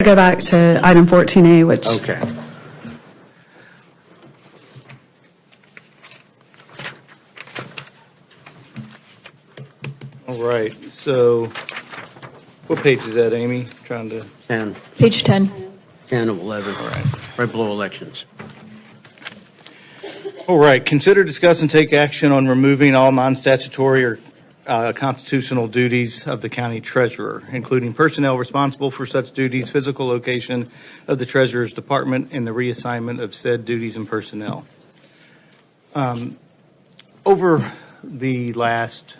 go back to item 14A, which. Okay. All right, so what page is that, Amy? Trying to. 10, Page 10. 10 of 11. All right. Right below elections. All right, consider, discuss, and take action on removing all non-statutory or constitutional duties of the county treasurer, including personnel responsible for such duties, physical location of the treasurer's department, and the reassignment of said duties and personnel. Over the last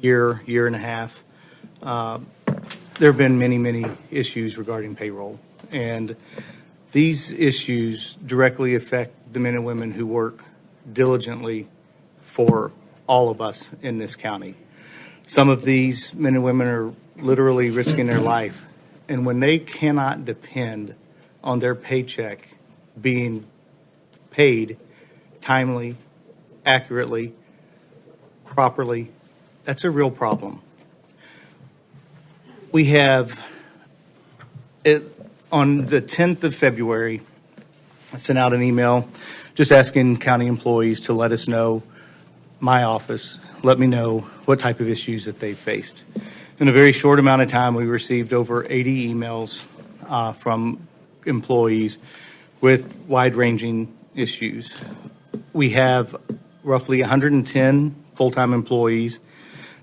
year and a half, there have been many issues regarding payroll, and these issues directly affect the men and women who work diligently for all of us in this county. Some of these men and women are literally risking their life, and when they cannot depend on their paycheck being paid timely, accurately, properly, that's a real problem. We have, on the 10th of February, I sent out an email just asking county employees to let us know, my office, let me know what type of issues that they faced. In a very short amount of time, we received over 80 emails from employees with wide-ranging issues. We have roughly 110 full-time employees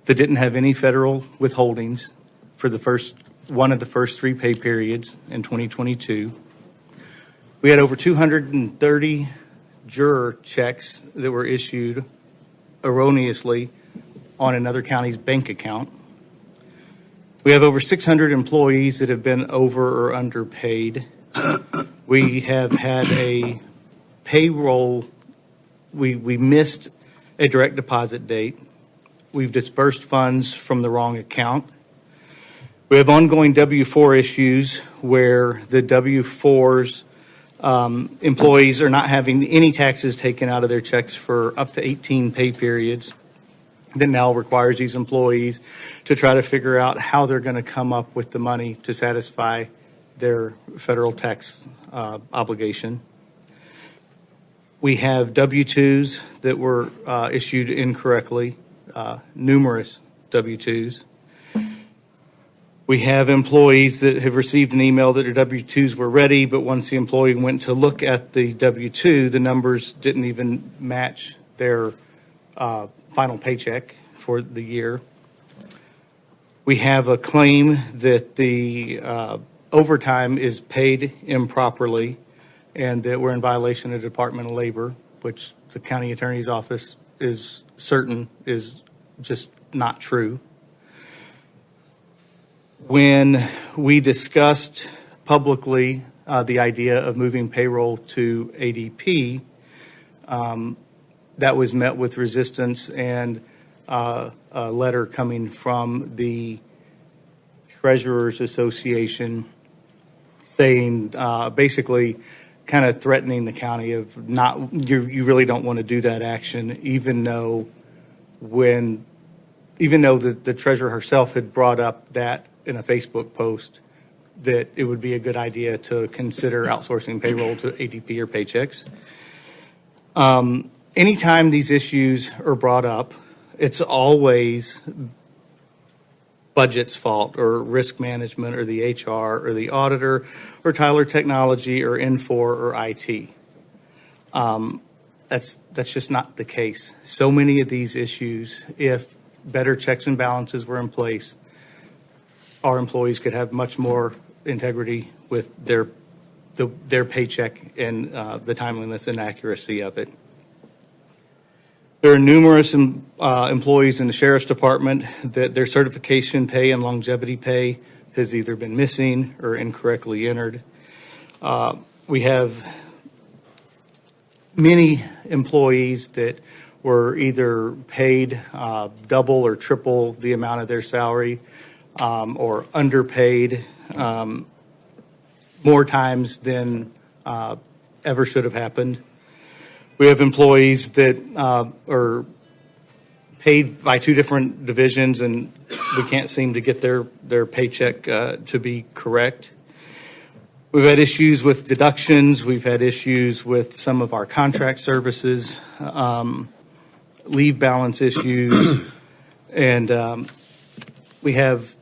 that didn't have any federal withholdings for one of the first 3 pay periods in 2022. We had over 230 juror checks that were issued erroneously on another county's bank account. We have over 600 employees that have been over or underpaid. We have had a payroll, we missed a direct deposit date. We've dispersed funds from the wrong account. We have ongoing W-4 issues where the W-4s employees are not having any taxes taken out of their checks for up to 18 pay periods. That now requires these employees to try to figure out how they're going to come up with the money to satisfy their federal tax obligation. We have W-2s that were issued incorrectly, numerous W-2s. We have employees that have received an email that their W-2s were ready, but once the employee went to look at the W-2, the numbers didn't even match their final paycheck for the year. We have a claim that the overtime is paid improperly and that we're in violation of the Department of Labor, which the county attorney's office is certain is just not true. When we discussed publicly the idea of moving payroll to ADP, that was met with resistance and a letter coming from the Treasurers Association saying, basically kind of threatening the county of you really don't want to do that action, even though the treasurer herself had brought up that in a Facebook post that it would be a good idea to consider outsourcing payroll to ADP or Paychex. Anytime these issues are brought up, it's always budget's fault or risk management or the HR or the auditor or Tyler Technology or N4 or IT. That's just not the case. So many of these issues, if better checks and balances were in place, our employees could have much more integrity with their paycheck and the timeliness and accuracy of it. There are numerous employees in the Sheriff's Department that their certification pay and longevity pay has either been missing or incorrectly entered. We have many employees that were either paid double or triple the amount of their salary or underpaid more times than ever should have happened. We have employees that are paid by 2 different divisions, and we can't seem to get their paycheck to be correct. We've had issues with deductions. We've had issues with some of our contract services, leave balance issues, and we have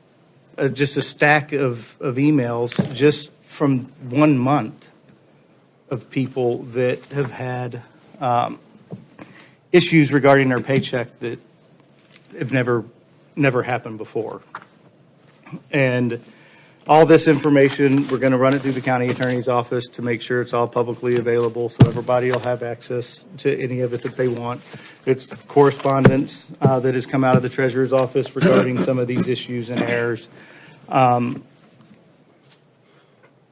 just a stack of emails just from 1 month of people that have had issues regarding their paycheck that have never happened before. And all this information, we're going to run it through the county attorney's office to make sure it's all publicly available, so everybody will have access to any of it that they want. It's correspondence that has come out of the treasurer's office regarding some of these issues and errors. The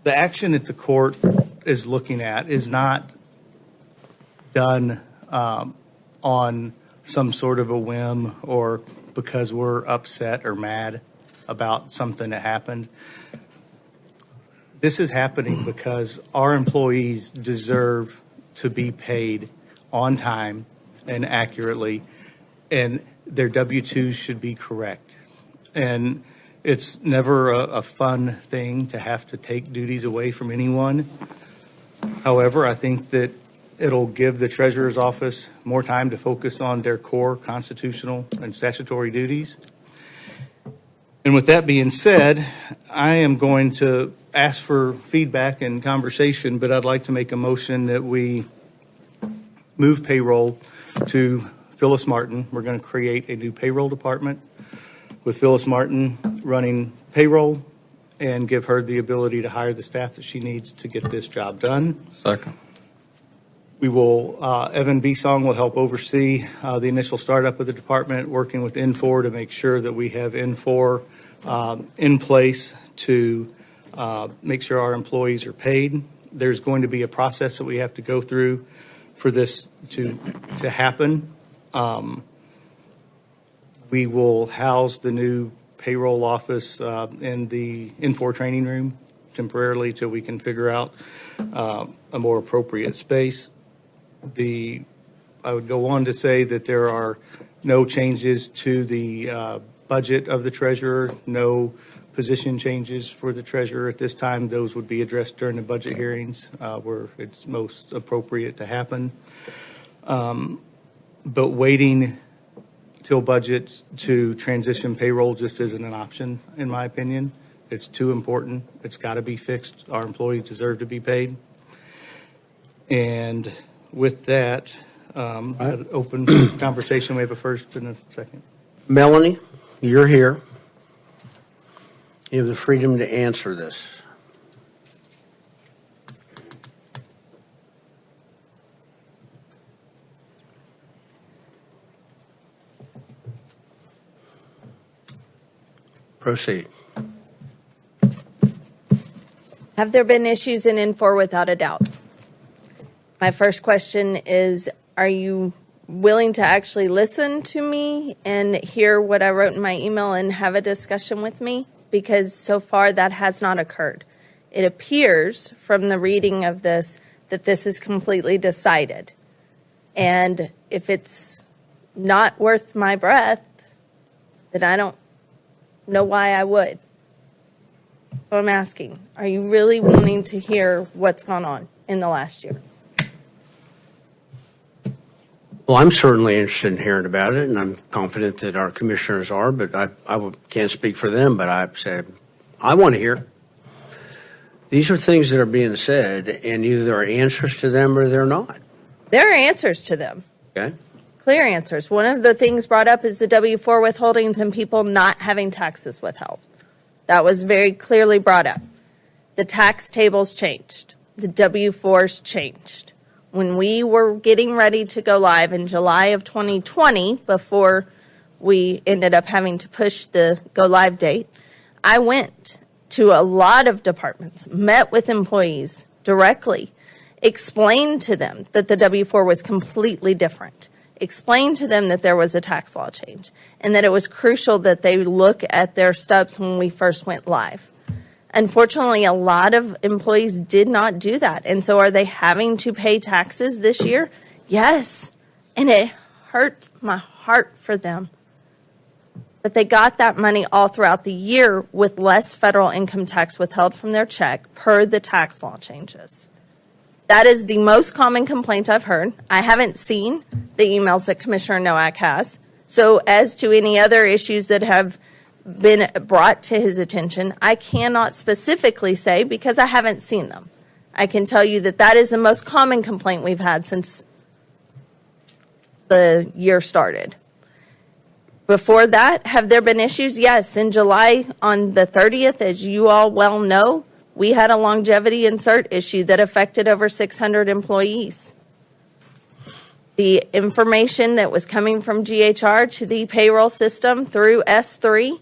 action that the court is looking at is not done on some sort of a whim or because we're upset or mad about something that happened. This is happening because our employees deserve to be paid on time and accurately, and their W-2s should be correct. And it's never a fun thing to have to take duties away from anyone. However, I think that it'll give the treasurer's office more time to focus on their core constitutional and statutory duties. And with that being said, I am going to ask for feedback and conversation, but I'd like to make a motion that we move payroll to Phyllis Martin. We're going to create a new payroll department with Phyllis Martin running payroll and give her the ability to hire the staff that she needs to get this job done. Second. We will, Evan Bisong will help oversee the initial startup of the department, working with N4 to make sure that we have N4 in place to make sure our employees are paid. There's going to be a process that we have to go through for this to happen. We will house the new payroll office in the N4 training room temporarily till we can figure out a more appropriate space. I would go on to say that there are no changes to the budget of the treasurer, no position changes for the treasurer at this time. Those would be addressed during the budget hearings where it's most appropriate to happen. But waiting till budget to transition payroll just isn't an option, in my opinion. It's too important. It's got to be fixed. Our employees deserve to be paid. And with that, an open conversation. We have a first and a second. Melanie, you're here. You have the freedom to answer this. Proceed. Have there been issues in N4? Without a doubt. My first question is, are you willing to actually listen to me and hear what I wrote in my email and have a discussion with me? Because so far that has not occurred. It appears from the reading of this that this is completely decided. And if it's not worth my breath, then I don't know why I would. So I'm asking, are you really wanting to hear what's gone on in the last year? Well, I'm certainly interested in hearing about it, and I'm confident that our commissioners are, but I can't speak for them, but I said, I want to hear. These are things that are being said, and either there are answers to them or they're not. There are answers to them. Okay? Clear answers. One of the things brought up is the W-4 withholdings and people not having taxes withheld. That was very clearly brought up. The tax tables changed. The W-4s changed. When we were getting ready to go live in July of 2020, before we ended up having to push the go live date, I went to a lot of departments, met with employees directly, explained to them that the W-4 was completely different, explained to them that there was a tax law change, and that it was crucial that they look at their stubs when we first went live. Unfortunately, a lot of employees did not do that. And so are they having to pay taxes this year? Yes. And it hurts my heart for them. but they got that money all throughout the year with less federal income tax withheld from their check per the tax law changes. That is the most common complaint I've heard. I haven't seen the emails that Commissioner Nowak has. So as to any other issues that have been brought to his attention, I cannot specifically say because I haven't seen them. I can tell you that that is the most common complaint we've had since the year started. Before that, have there been issues? Yes. In July, on the 30th, as you all well know, we had a longevity insert issue that affected over 600 employees. The information that was coming from GHR to the payroll system through S3,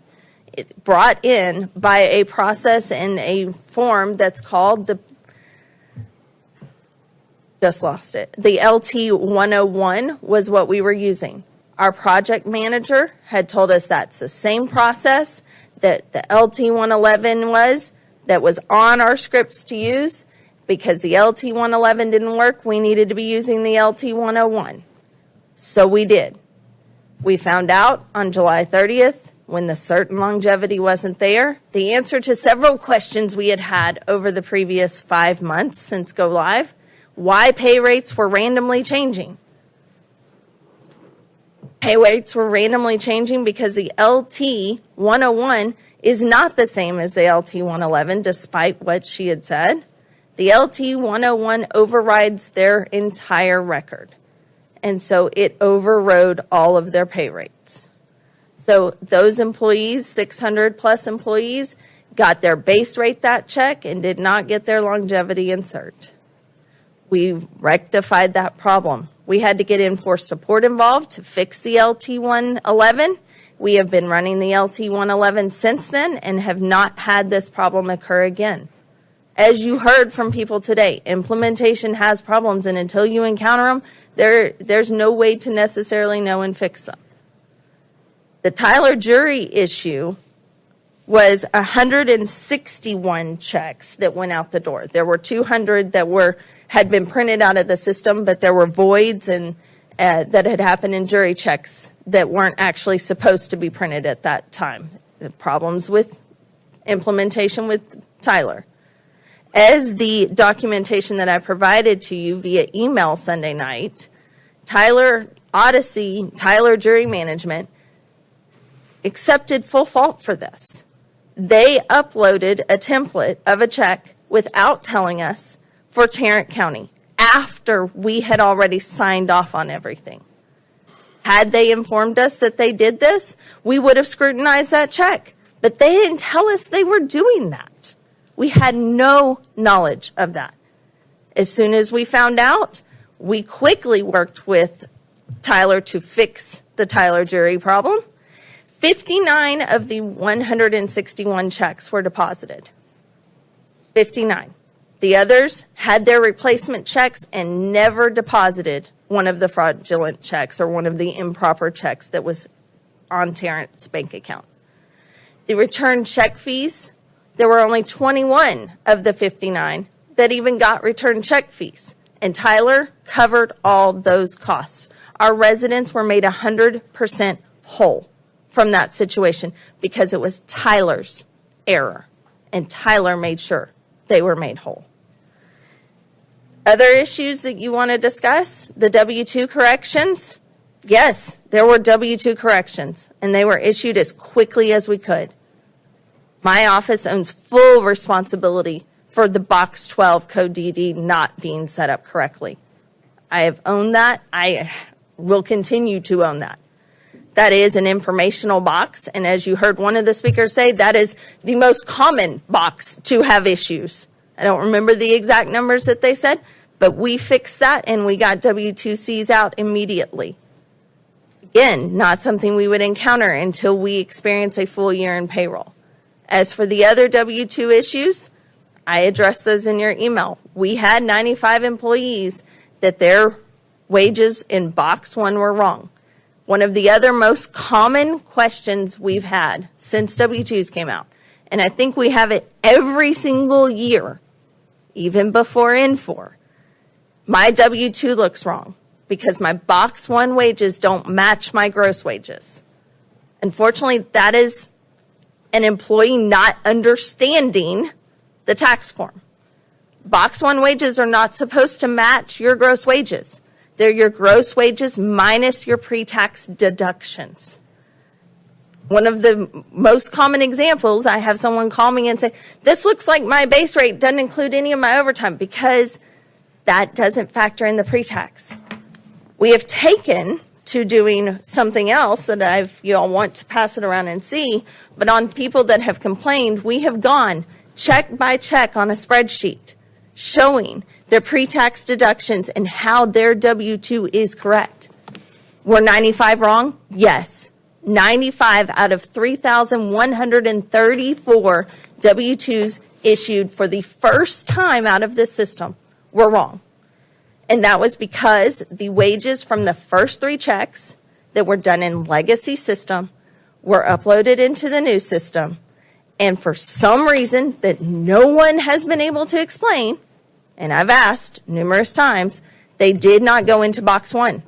brought in by a process and a form that's called the LT 101 was what we were using. Our project manager had told us that's the same process that the LT 111 was, that was on our scripts to use. Because the LT 111 didn't work, we needed to be using the LT 101. So we did. We found out on July 30th, when the certain longevity wasn't there, the answer to several questions we had had over the previous 5 months since go live, why pay rates were randomly changing. Pay rates were randomly changing because the LT 101 is not the same as the LT 111, despite what she had said. The LT 101 overrides their entire record. And so it overrode all of their pay rates. So those employees, 600 plus employees, got their base rate that check and did not get their longevity insert. We rectified that problem. We had to get in-force support involved to fix the LT 111. We have been running the LT 111 since then and have not had this problem occur again. As you heard from people today, implementation has problems, and until you encounter them, there's no way to necessarily know and fix them. The Tyler jury issue was 161 checks that went out the door. There were 200 that had been printed out of the system, but there were voids and that had happened in jury checks that weren't actually supposed to be printed at that time. The problems with implementation with Tyler. As the documentation that I provided to you via email Sunday night, Tyler Jury Management accepted full fault for this. They uploaded a template of a check without telling us for Tarrant County after we had already signed off on everything. Had they informed us that they did this, we would have scrutinized that check. But they didn't tell us they were doing that. We had no knowledge of that. As soon as we found out, we quickly worked with Tyler to fix the Tyler jury problem. 59 of the 161 checks were deposited. 59. The others had their replacement checks and never deposited one of the fraudulent checks or one of the improper checks that was on Tarrant's bank account. The return check fees, there were only 21 of the 59 that even got return check fees, and Tyler covered all those costs. Our residents were made 100% whole from that situation because it was Tyler's error, and Tyler made sure they were made whole. Other issues that you want to discuss? The W-2 corrections? Yes, there were W-2 corrections, and they were issued as quickly as we could. My office owns full responsibility for the Box 12 Code DD not being set up correctly. I have owned that. I will continue to own that. That is an informational box, and as you heard one of the speakers say, that is the most common box to have issues. I don't remember the exact numbers that they said, but we fixed that and we got W-2Cs out immediately. Again, not something we would encounter until we experience a full year in payroll. As for the other W-2 issues, I addressed those in your email. We had 95 employees that their wages in Box 1 were wrong. One of the other most common questions we've had since W-2s came out, and I think we have it every single year, even before N4, my W-2 looks wrong because my Box 1 wages don't match my gross wages. Unfortunately, that is an employee not understanding the tax form. Box 1 wages are not supposed to match your gross wages. They're your gross wages minus your pre-tax deductions. One of the most common examples, I have someone call me and say, this looks like my base rate doesn't include any of my overtime, because that doesn't factor in the pre-tax. We have taken to doing something else that you all want to pass it around and see, but on people that have complained, we have gone check by check on a spreadsheet showing their pre-tax deductions and how their W-2 is correct. Were 95 wrong? Yes. 95 out of 3,134 W-2s issued for the first time out of this system were wrong. And that was because the wages from the first 3 checks that were done in legacy system were uploaded into the new system. And for some reason that no one has been able to explain, and I've asked numerous times, they did not go into box 1.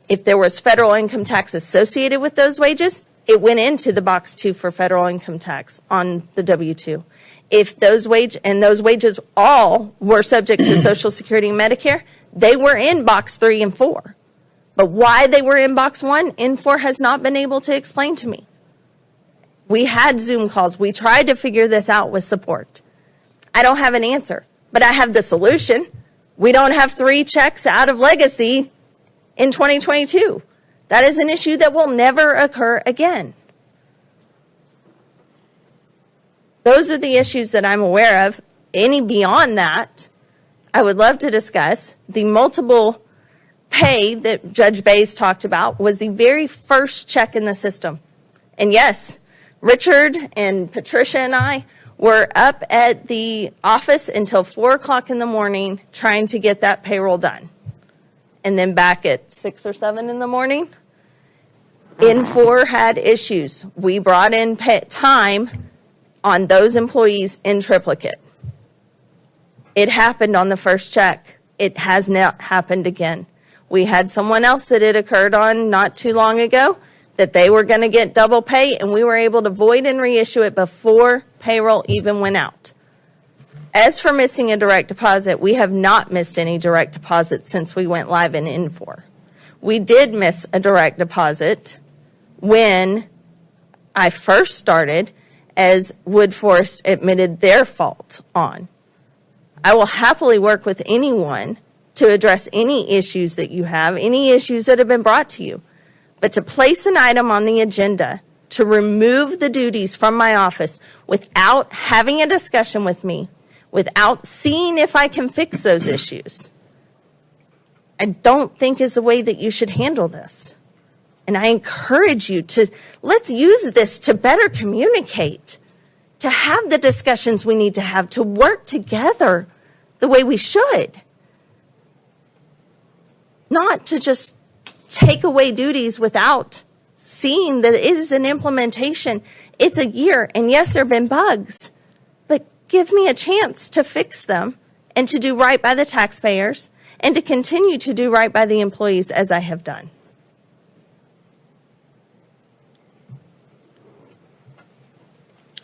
If there was federal income tax associated with those wages, it went into the box 2 for federal income tax on the W-2. If those wages all were subject to Social Security and Medicare, they were in box 3 and 4. But why they were in box 1 and 4 has not been able to explain to me. We had Zoom calls. We tried to figure this out with support. I don't have an answer, but I have the solution. We don't have 3 checks out of legacy in 2022. That is an issue that will never occur again. Those are the issues that I'm aware of. Any beyond that, I would love to discuss. The multiple pay that Judge Bays talked about was the very first check in the system. And yes, Richard and Patricia and I were up at the office until 4 o'clock in the morning trying to get that payroll done. And then back at 6 or 7 in the morning, N4 had issues. We brought in time on those employees in triplicate. It happened on the first check. It has not happened again. We had someone else that it occurred on not too long ago that they were going to get double pay, and we were able to void and reissue it before payroll even went out. As for missing a direct deposit, we have not missed any direct deposits since we went live in N4. We did miss a direct deposit when I first started, as Woodforest admitted their fault on. I will happily work with anyone to address any issues that you have, any issues that have been brought to you. But to place an item on the agenda to remove the duties from my office without having a discussion with me, without seeing if I can fix those issues, I don't think is the way that you should handle this. And I encourage you to, let's use this to better communicate, to have the discussions we need to have, to work together the way we should. Not to just take away duties without seeing that it is an implementation. It's a year, and yes, there have been bugs, but give me a chance to fix them and to do right by the taxpayers and to continue to do right by the employees as I have done.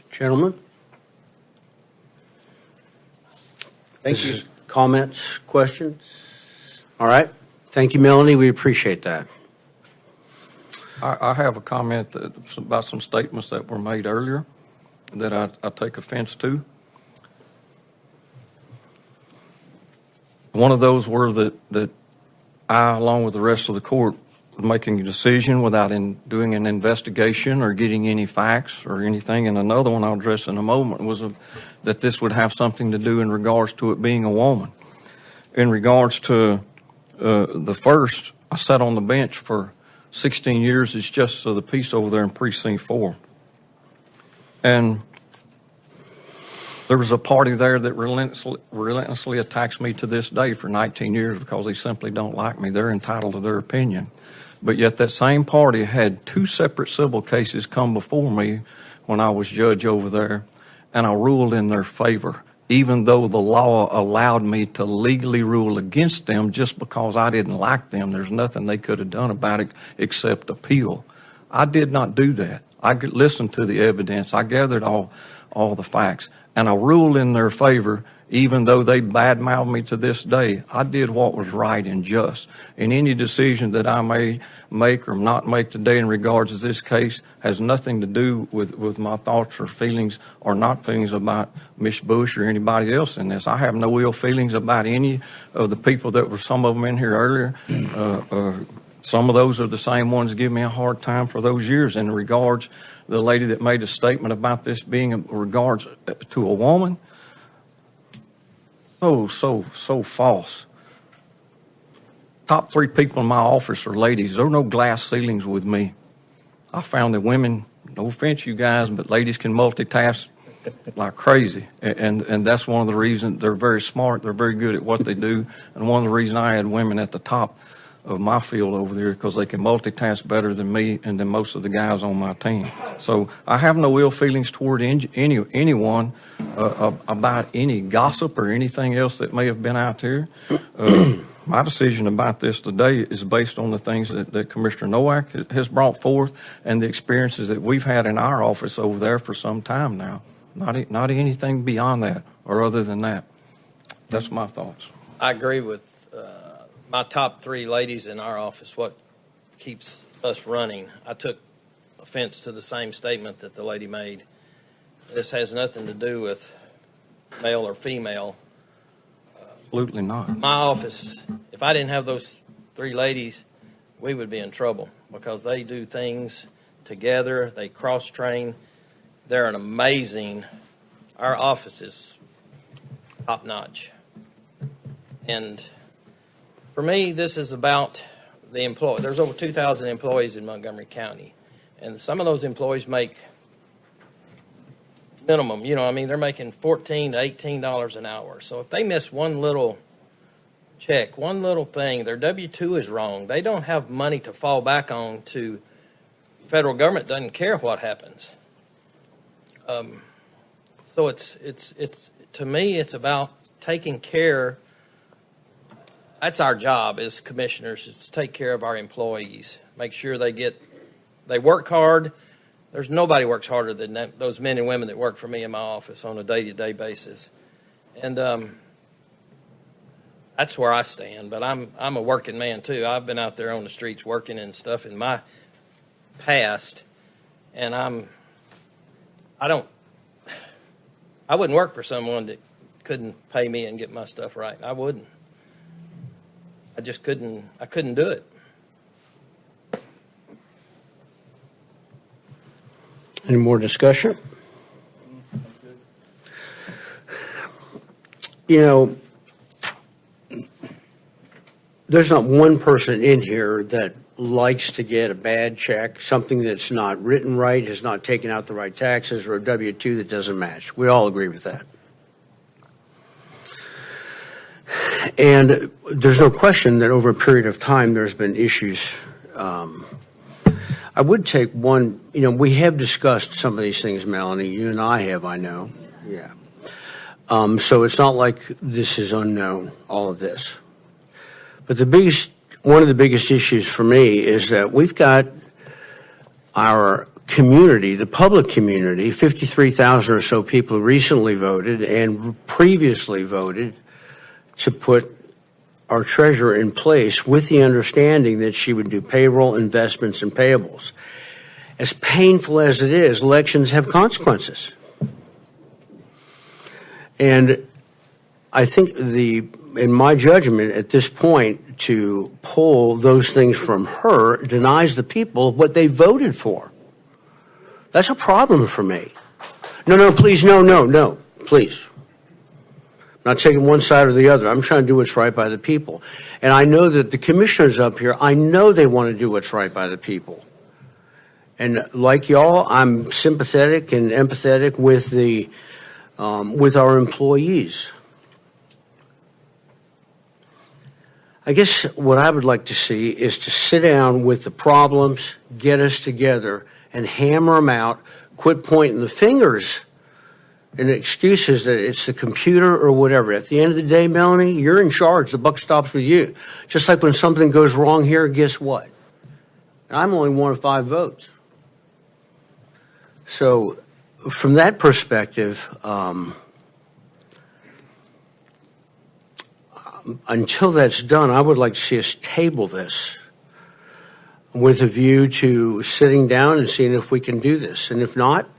Gentlemen? Thank you. Comments, questions? All right. Thank you, Melanie. We appreciate that. I have a comment about some statements that were made earlier that I take offense to. One of those were that I, along with the rest of the court, was making a decision without doing an investigation or getting any facts or anything. And another one I'll address in a moment was that this would have something to do in regards to it being a woman. In regards to the first, I sat on the bench for 16 years. It's just the piece over there in Precinct 4. And there was a party there that relentlessly attacks me to this day for 19 years because they simply don't like me. They're entitled to their opinion. But yet that same party had 2 separate civil cases come before me when I was judge over there, and I ruled in their favor, even though the law allowed me to legally rule against them just because I didn't like them. There's nothing they could have done about it except appeal. I did not do that. listened to the evidence. I gathered all the facts, and I ruled in their favor, even though they badmouthed me to this day. I did what was right and just. And any decision that I may make or not make today in regards to this case has nothing to do with my thoughts or feelings or not feelings about Miss Bush or anybody else in this. I have no ill feelings about any of the people that were, some of them in here earlier. Some of those are the same ones that give me a hard time for those years in regards the lady that made a statement about this being in regards to a woman. So false. Top 3 people in my office are ladies. There are no glass ceilings with me. I found that women, no offense you guys, but ladies can multitask like crazy. And that's one of the reasons they're very smart. They're very good at what they do. And one of the reasons I had women at the top of my field over there, because they can multitask better than me and than most of the guys on my team. So I have no ill feelings toward anyone about any gossip or anything else that may have been out there. My decision about this today is based on the things that Commissioner Nowak has brought forth and the experiences that we've had in our office over there for some time now. Not anything beyond that or other than that. That's my thoughts. I agree with my top 3 ladies in our office, what keeps us running. I took offense to the same statement that the lady made. This has nothing to do with male or female. Absolutely not. My office, if I didn't have those 3 ladies, we would be in trouble because they do things together. They cross-train. They're an amazing, our office is top-notch. And for me, this is about the employee. There's over 2,000 employees in Montgomery County, and some of those employees make minimum. They're making $14 to $18 an hour. So if they miss one little check, one little thing, their W-2 is wrong. They don't have money to fall back on. To federal government doesn't care what happens. So it's to me, it's about taking care. That's our job as commissioners, is to take care of our employees, make sure they work hard. There's nobody works harder than those men and women that work for me in my office on a day-to-day basis. And that's where I stand. But I'm a working man too. I've been out there on the streets working and stuff in my past, and I wouldn't work for someone that couldn't pay me and get my stuff right. I wouldn't. I just couldn't do it. Any more discussion? There's not one person in here that likes to get a bad check, something that's not written right, has not taken out the right taxes, or a W-2 that doesn't match. We all agree with that. And there's no question that over a period of time there's been issues. I would take one, we have discussed some of these things, Melanie. You and I have, I know. Yeah. So it's not like this is unknown, all of this. But one of the biggest issues for me is that we've got our community, the public community, 53,000 or so people who recently voted and previously voted to put our treasurer in place with the understanding that she would do payroll, investments, and payables. As painful as it is, elections have consequences. And I think in my judgment at this point, to pull those things from her denies the people what they voted for. That's a problem for me. No, please, no, please. I'm not taking one side or the other. I'm trying to do what's right by the people. And I know that the commissioners up here, I know they want to do what's right by the people. And like y'all, I'm sympathetic and empathetic with with our employees. I guess what I would like to see is to sit down with the problems, get us together, and hammer them out, quit pointing the fingers and excuses that it's the computer or whatever. At the end of the day, Melanie, you're in charge. The buck stops with you. Just like when something goes wrong here, guess what? I'm only one of 5 votes. So from that perspective, until that's done, I would like to see us table this with a view to sitting down and seeing if we can do this. And if not,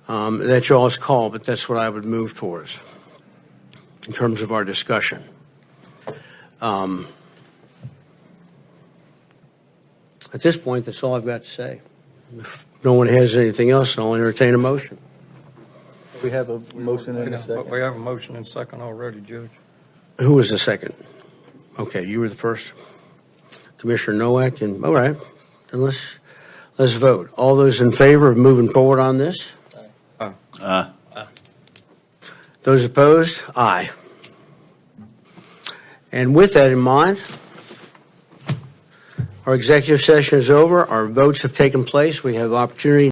that's y'all's call, but that's what I would move towards in terms of our discussion. At this point, that's all I've got to say. If no one has anything else, I'll entertain a motion. We have a motion and a But second. we have a motion and second already, Judge. Who was the second? Okay, you were the first. Commissioner Nowak, and all right, then let's vote. All those in favor of moving forward on this? Those opposed? Aye. And with that in mind, our executive session is over. Our votes have taken place. We have opportunity